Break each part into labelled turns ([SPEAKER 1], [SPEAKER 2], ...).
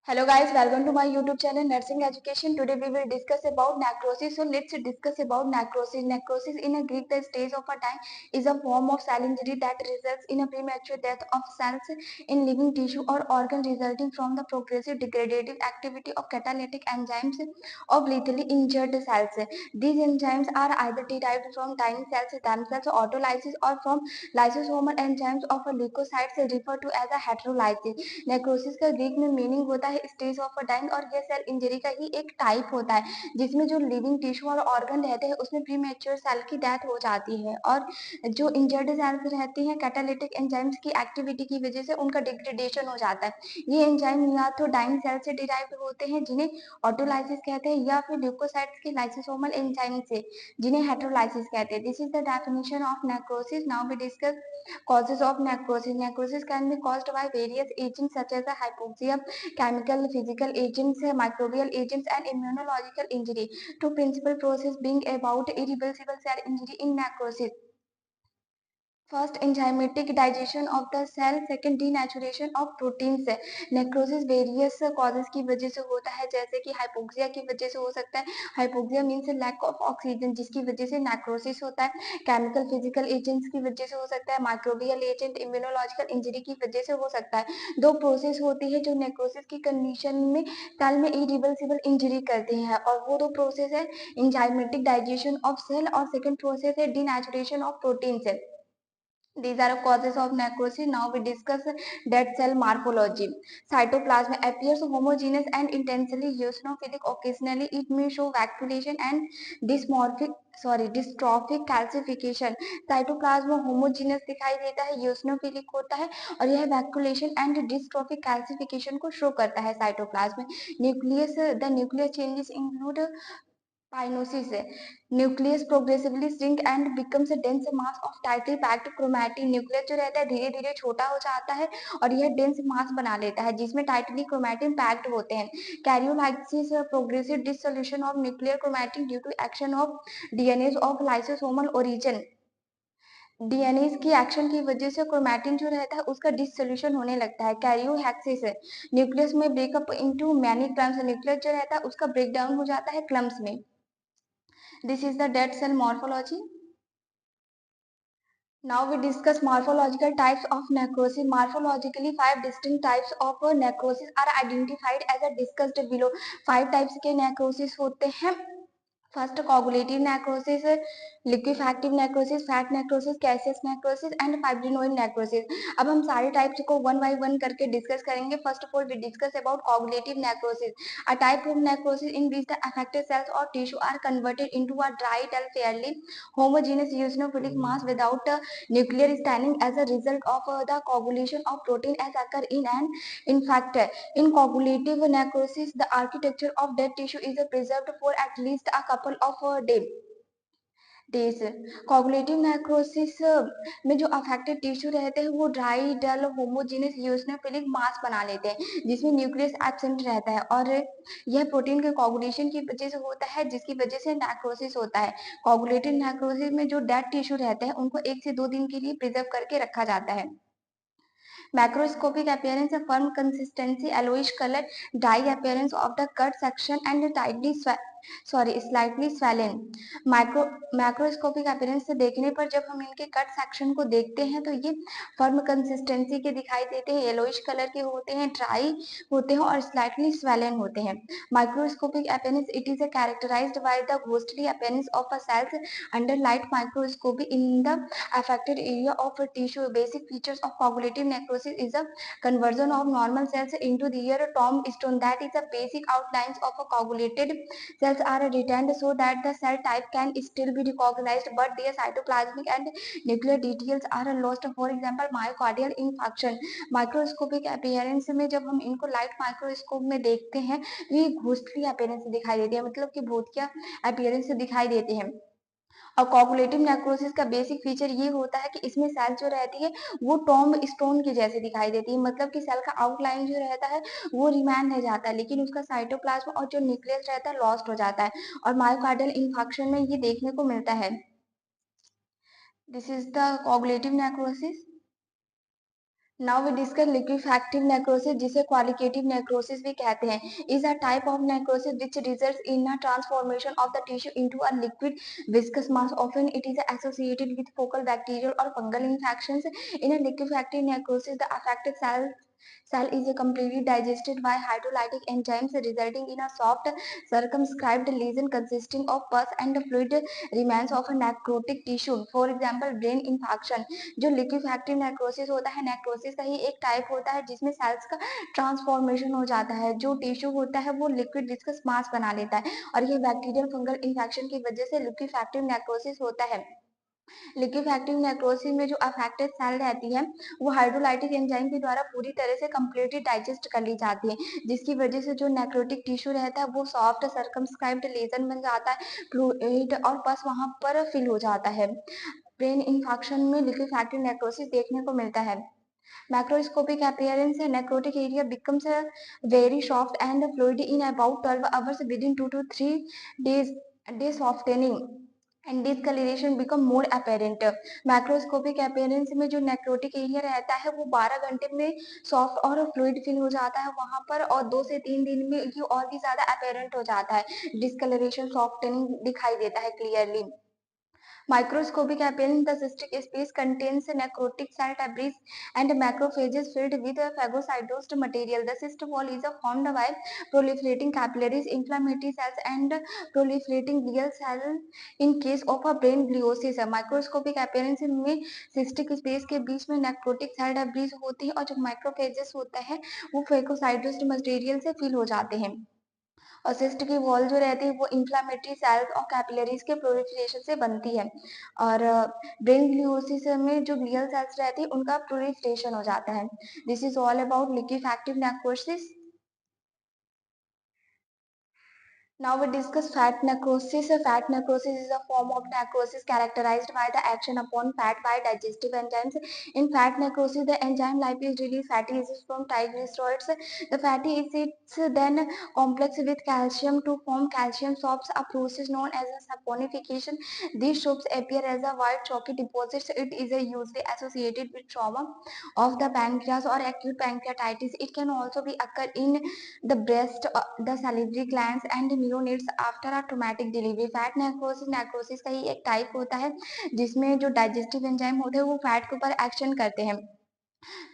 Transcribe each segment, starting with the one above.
[SPEAKER 1] Hello guys, welcome to my YouTube channel Nursing Education. Today we will discuss about necrosis. So let's discuss about necrosis. Necrosis in a Greek, the stage of a time is a form of cell injury that results in a premature death of cells in living tissue or organ resulting from the progressive degradative activity of catalytic enzymes of lethally injured cells. These enzymes are either derived from tiny cells themselves, autolysis, or from lysosomal enzymes of leukocytes referred to as a heterolysis. Necrosis का Greek में meaning होता है stage of a dying और यह cell injury का ही एक type होता है जिसमें जो लिविंग टिश्यू और ऑर्गन रहते हैं उसमें प्रीमेच्योर सेल की डेथ हो जाती है और जो इंजर्ड सेल्स रहती हैं कैटालिटिक एंजाइम्स की एक्टिविटी की वजह से उनका डिग्रेडेशन हो जाता है। ये एंजाइम या तो डाइंग सेल से डिराइव्ड होते हैं जिन्हें ऑटोलाइसिस कहते हैं या फिर ल्यूकोसाइट्स के लाइसोसोमल एंजाइम से जिन्हें हेटेरोलाइसिस कहते हैं। This is the definition of necrosis. Now we discuss causes of necrosis. Necrosis can be caused by various agents such as hypoxia, chemical, physical agents, microbial agents, and immunological injury. Two principal processes being about irreversible cell injury in necrosis. First enzymatic digestion of the cell, second denaturation of proteins. Necrosis various causes की वजह से होता है जैसे कि hypoxia की वजह से हो सकता है। Hypoxia means lack of oxygen जिसकी वजह से नेक्रोसिस होता है। केमिकल फिजिकल एजेंट्स की वजह से हो सकता है। माइक्रोबियल एजेंट इम्यूनोलॉजिकल इंजरी की वजह से हो सकता है। दो प्रोसेस होती है जो नेक्रोसिस की कंडीशन में सेल में इरिवर्सिबल इंजरी करते हैं और वो दो प्रोसेस है एंजाइमेटिक डाइजेशन ऑफ सेल और सेकंड प्रोसेस है denaturation of proteins. These are causes of necrosis. Now we discuss dead cell morphology. Cytoplasm appears homogeneous and intensely eosinophilic. Occasionally, it may show vacuolation and dystrophic calcification. Cytoplasm homogeneous दिखाई देता है, eosinophilic होता है और यह vacuolation and dystrophic calcification को show करता है cytoplasm. Nucleus the nuclear changes include pyknosis है। Nucleus progressively shrink and becomes a dense mass of tightly packed chromatin. Nucleus जो रहता है धीरे धीरे छोटा हो जाता है और यह डेंस मास बना लेता है जिसमें टाइटली क्रोमैटिन पैक्ड होते हैं। Karyolysis progressive dissolution of nuclear chromatin due to action of DNA of lysosomal origin. DNA की एक्शन की वजह से क्रोमैटिन जो रहता है उसका डिसोल्यूशन होने लगता है। कैरियोहेक्सिस है, न्यूक्लियस में breakup into many clumps. Nucleus जो रहता है उसका ब्रेक डाउन हो जाता है क्लम्स में। This is the dead cell morphology. Now we discuss morphological types of necrosis. Morphologically, five distinct types of necrosis are identified as discussed below. Five types के necrosis होते हैं। First coagulative necrosis, liquefactive necrosis, fat necrosis, caseous necrosis and fibrinoid necrosis. अब हम सारे types को one by one करके discuss करेंगे। First of all we discuss about coagulative necrosis, a type of necrosis in which the affected cells और tissue are converted into a dry dull fairly homogeneous eosinophilic mass without nuclear staining as a result of the coagulation of protein as occur in an infect. In coagulative necrosis, the architecture of dead tissue is preserved for at least a couple of days. Coagulative necrosis में जो affected tissue रहते हैं वो dry डल homogeneous यूसिनोफिलिक मास बना लेते हैं जिसमें nucleus absent रहता है और यह प्रोटीन के कोगुलेशन की वजह से होता है जिसकी वजह से नेक्रोसिस होता है। कोगुलेटिव नेक्रोसिस में जो डेड टिश्यू रहते हैं उनको 1 से 2 दिन के लिए प्रिजर्व करके रखा जाता है। Macroscopic appearance, a firm consistency, yellowish color, dry appearance of the cut section and slightly swollen. Macroscopic appearance से देखने पर जब हम इनके कट सेक्शन को देखते हैं तो ये फर्म कंसिस्टेंसी के दिखाई देते हैं, येलोइश कलर के होते हैं, ड्राई होते हैं और स्लाइटली स्वेलन होते हैं। Microscopic appearance, it is characterized by the ghostly appearance of a cells under light microscopy in the affected area of a tissue. Basic features of coagulative necrosis is a conversion of normal cells into their tombstone. That is the basic outlines of a coagulated cells are retained so that the cell type can still be recognized, but their cytoplasmic and nuclear details are lost. For example, myocardial infarction. Microscopic appearance में जब हम इनको light microscope में देखते हैं तो ये ghostly appearance दिखाई देती है, मतलब कि भूतिया अपीयरेंस दिखाई देते हैं। और कोगुलेटिव नेक्रोसिस का बेसिक फीचर ये होता है कि इसमें सेल जो रहती है वो टॉम्ब स्टोन के जैसे दिखाई देती है, मतलब कि सेल का आउटलाइन जो रहता है वो रिमेन रह जाता है लेकिन उसका साइटोप्लाज्म और जो न्यूक्लियस रहता है लॉस्ट हो जाता है और मायोकार्डियल इंफार्क्शन में ये देखने को मिलता है। This is the coagulative necrosis. Now we discuss liquefactive necrosis, जिसे qualitative necrosis भी कहते हैं, is a type of necrosis which results in a transformation of the tissue into a liquid viscous mass. Often it is associated with focal bacterial or fungal infections. In a liquefactive necrosis, the affected cell is completely digested by hydrolytic enzymes, resulting in a soft, circumscribed lesion consisting of pus and fluid remains of a necrotic tissue. For example, brain infarction. जो liquefactive necrosis होता है, necrosis का ही एक type होता है जिसमें sales का transformation हो जाता है, जो टिश्यू होता है वो लिक्विड विस्कस मास बना लेता है, और ये बैक्टीरियल फंगल इन्फेक्शन की वजह से लिक्विफैक्टिव नेक्रोसिस होता है। लिक्विफैक्टिव नेक्रोसिस में जो अफेक्टेड सेल रहती है वो हाइड्रोलाइटिक एंजाइम के द्वारा पूरी तरह से कंप्लीटली डाइजेस्ट कर ली जाती है, जिसकी वजह से जो नेक्रोटिक टिश्यू रहता है वो सॉफ्ट सर्कमस्क्राइब्ड लेजन बन जाता है, फ्लूइड और पस वहां पर फिल हो जाता है। ब्रेन इन्फेक्शन में लिक्विफैक्टिव नेक्रोसिस देखने को मिलता है। Macroscopic appearance, necrotic area becomes very soft and fluid in about 12 hours within 2 to 3 days. Day softening and discoloration become more apparent. Macroscopic appearance में जो नेक्रोटिक एरिया रहता है वो 12 घंटे में सॉफ्ट और फ्लूइड फिल हो जाता है वहां पर, और 2 से 3 दिन में ये और भी ज्यादा अपेरेंट हो जाता है, डिस्कलरेशन सॉफ्टनिंग दिखाई देता है clearly. Microscopic appearance, the cystic space contains necrotic cell debris and macrophages filled with phagocytosed material. The cyst wall is formed by proliferating capillaries, inflammatory cells, and proliferating glial cells in case of a brain gliosis. Microscopic appearance में cystic space के बीच में necrotic cell debris होती है, और जो macrophages होता है वो phagocytosed material से fill हो जाते हैं, और सिस्ट की वॉल जो रहती है वो इंफ्लामेटरी सेल्स और कैपिलरीज के प्रोलिफरेशन से बनती है, और ब्रेन ग्लियोसिस में जो ग्लियल सेल्स रहती है उनका प्रोलिफरेशन हो जाता है। This is all about liquefactive necrosis. Now we discuss fat necrosis. Fat necrosis is a form of necrosis characterized by the action upon fat by digestive enzymes. In fat necrosis, the enzyme lipase release fatty acids from triglycerides. The fatty acids then complex with calcium to form calcium sops, a process known as a saponification. These soaps appear as a white chalky deposits. It is usually associated with trauma of the pancreas or acute pancreatitis. It can also be occur in the breast, the salivary glands and neonates after a traumatic delivery. Fat necrosis necrosis का ही एक type होता है जिसमें जो digestive enzyme होते हैं वो fat के ऊपर एक्शन करते हैं।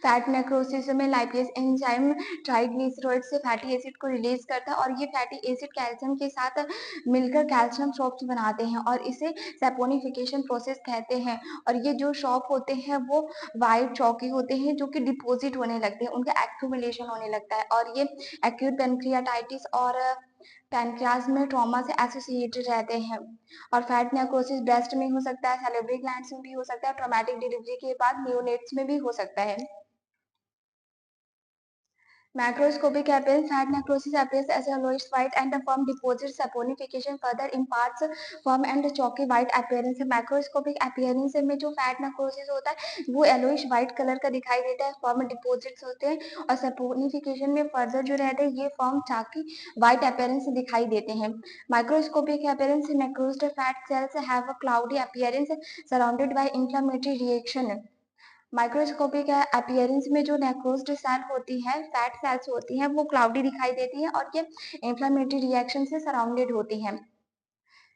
[SPEAKER 1] फैट नेक्रोसिस में लाइपेज एंजाइम ट्राइग्लिसराइड से फैटी एसिड को रिलीज करता है, और ये फैटी एसिड कैल्शियम के साथ मिलकर कैल्शियम शॉप्स बनाते हैं, और इसे सैपोनिफिकेशन प्रोसेस कहते हैं। और ये जो शॉप होते हैं वो वाइट चौकी होते हैं जो कि डिपोजिट होने लगते हैं, उनका एक्यूमुलेशन होने लगता है, और ये एक्यूट पेनक्रियाटाइटिस और पैनक्रियाज में ट्रॉमा से एसोसिएटेड रहते हैं। और फैट नेक्रोसिस ब्रेस्ट में हो सकता है, सैलिवरी ग्लैंड्स में भी हो सकता है, ट्रॉमेटिक डिलीवरी के बाद नियोनेट्स में भी हो सकता है। Macroscopic appearance, fat necrosis appears as a yellowish white and firm deposits. Saponification further imparts firm and chalky white appearance. Macroscopic appearance में जो fat necrosis होता है वो yellowish white कलर का दिखाई देता है, firm deposits होते हैं, और saponification में further जो रहते हैं ये firm chalky white appearance दिखाई देते हैं। Microscopic appearance, necrosed fat cells have a cloudy appearance surrounded by inflammatory reaction. Microscopic appearance में जो नेक्रोस्ड सेल होती है, फैट सेल्स होती हैं, वो क्लाउडी दिखाई देती हैं, और ये इंफ्लेमेटरी रिएक्शन से सराउंडेड होती हैं।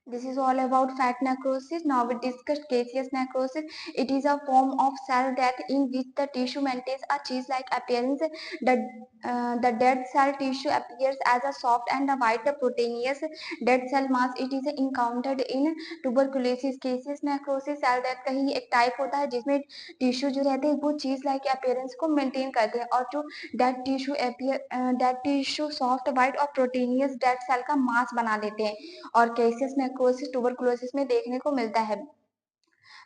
[SPEAKER 1] This is all about fat necrosis. Now we discuss caseous necrosis. It is a form of cell death in which the tissue maintains a cheese-like appearance. The dead cell tissue appears as a soft and a white proteinous dead cell mass. It is encountered in tuberculosis. Caseous necrosis cell death का ही एक type होता है जिसमें tissue जो रहते हैं वो चीज लाइक अपीयरेंस को मेंटेन करते हैं, और जो डेड टिश्यू सॉफ्ट वाइट और प्रोटीनियस डेड सेल का मास बना लेते हैं, और केसेस नेक्रोसिस ट्यूबरकुलोसिस में देखने को मिलता है।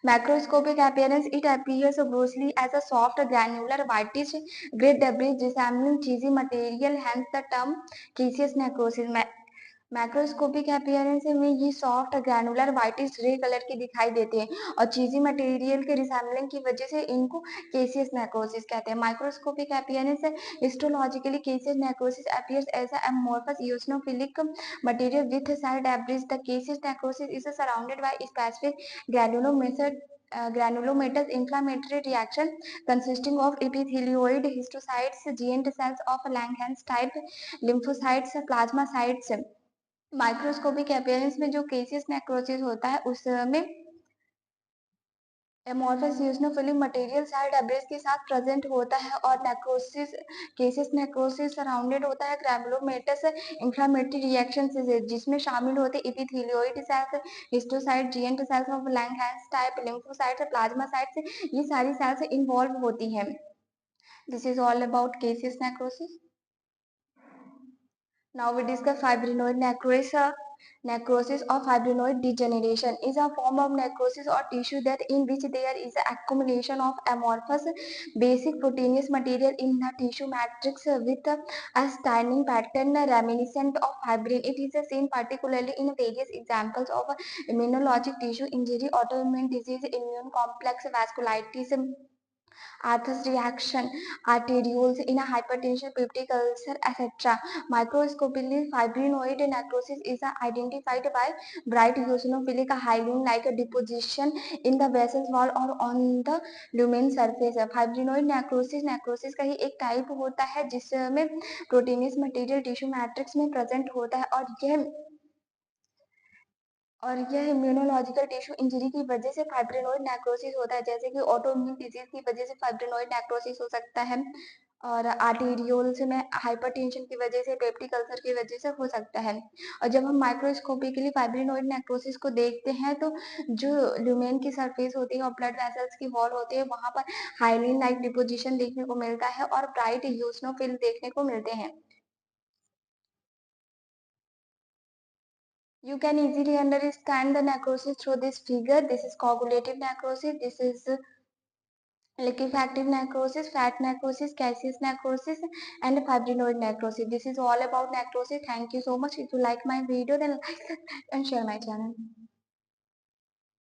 [SPEAKER 1] Macroscopic appearance, it appears grossly as a soft granular whitish gray debris resembling cheesy material, hence the term caseous necrosis. Macroscopic appearance में ये soft granular whitish grey colour के दिखाई देते हैं, और चीजी मटेरियल के रिसेम्बलिंग की वजह से इनको केसियस नेक्रोसिस कहते हैं। Microscopic appearance histologically caseous necrosis appears as a amorphous eosinophilic material with cell debris. The caseous necrosis is surrounded by specific granulomatous granulomatous inflammatory reaction consisting of epithelioid histiocytes, GNT cells of Langerhans type, lymphocytes, plasmacytes. Microscopic appearance में जो केसियस necrosis होता है उसमें amorphous यूजनोफिलिक material cell debris के साथ present होता है और नेक्रोसिस केसियस नेक्रोसिस सराउंडेड होता है ग्रैनुलोमेटस इंफ्लेमेटरी रिएक्शन से जिसमें शामिल होते epithelioid cells, histiocyte, giant cells of Langhans type, lymphocytes, plasmacytes, ये सारी सेल्स इन्वॉल्व होती हैं. This is all about caseous necrosis. Now we discuss fibrinoid necrosis. Necrosis or fibrinoid degeneration is a form of necrosis or tissue death in which there is an accumulation of amorphous basic proteinous material in the tissue matrix with a staining pattern reminiscent of fibrin. It is seen particularly in various examples of immunologic tissue injury, autoimmune disease, immune complex vasculitis, Arthur's reaction, arterioles in a hypertension, peptic ulcer, etc. Microscopically, fibrinoid necrosis is identified by bright eosinophilic hyaline-like deposition in the vessels wall or on the lumen surface. Fibrinoid necrosis का ही एक type होता है जिसमें proteinaceous material tissue matrix में present होता है और यह इम्यूनोलॉजिकल टिश्यू इंजरी की वजह से फाइब्रिनोइड नेक्रोसिस होता है, जैसे कि ऑटोइम्यून डिजीज की वजह से फाइब्रिनोइड नेक्रोसिस हो सकता है और आर्टेरियोल्स में हाइपरटेंशन की वजह से, पेप्टिक अल्सर की वजह से हो सकता है. और जब हम माइक्रोस्कोपिकली फाइब्रिनोइड नेक्रोसिस को देखते हैं तो जो ल्यूमेन की सरफेस होती है और ब्लड वेसल्स की वॉल होती है वहां पर हाइलिन लाइक डिपोजिशन देखने को मिलता है और ब्राइट यूसनोफिल देखने को मिलते हैं. You can easily understand the necrosis through this figure. This is coagulative necrosis. This is liquefactive necrosis, fat necrosis, caseous necrosis, and fibrinoid necrosis. This is all about necrosis. Thank you so much. If you like my video, then like and share my channel.